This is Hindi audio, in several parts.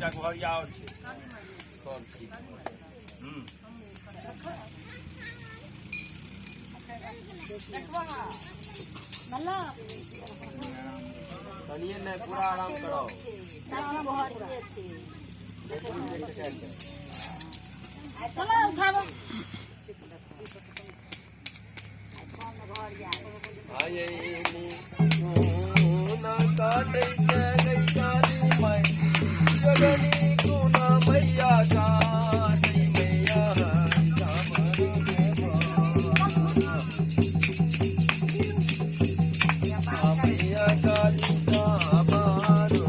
तीनटा घरिया और छै सब ठीक कनिए नहीं पूरा आराम करो चलो उठाओ ना काटे गई काली मैं जगनी गुना मैया काली मैया मैया काली का मारो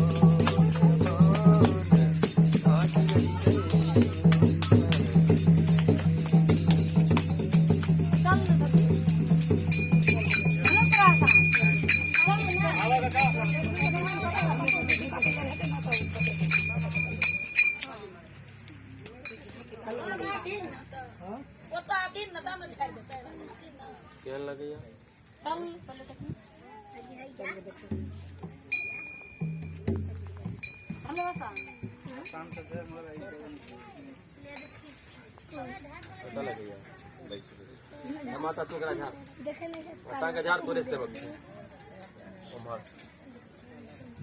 क्या लगे यार पता लगे यार माता तो करा झाड़ माता का झाड़ तोरे से बच्चे उमर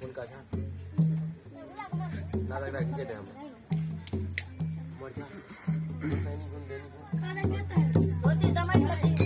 उनका झाड़ ना लग रहा है के हम मर जा सैनी गुण देनी धोती समझ लगी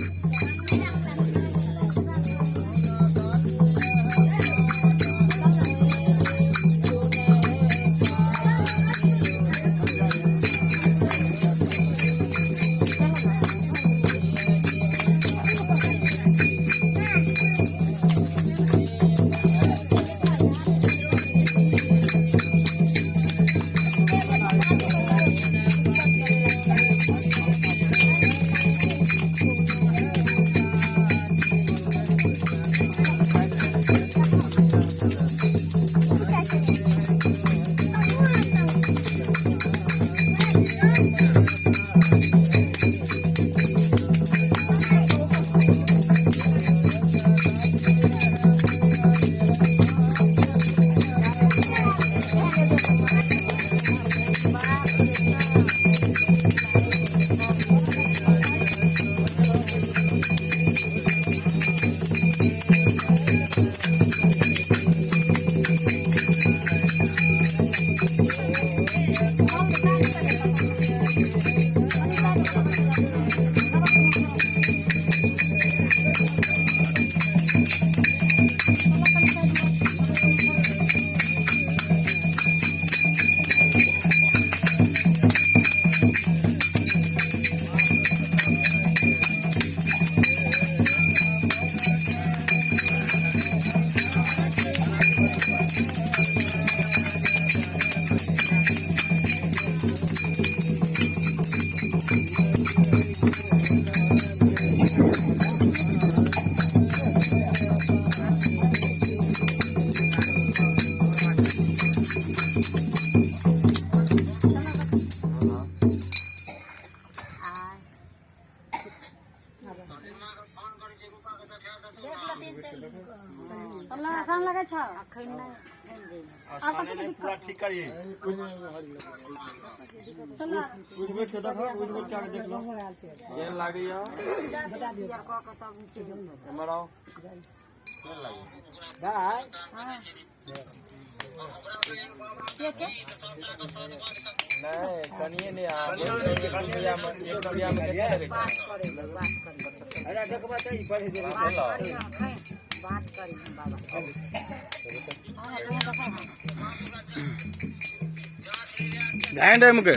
पूरा ठीक करिए ये लागे हमारा नहीं कनिए नहीं बात करी बाबा गांडे मुके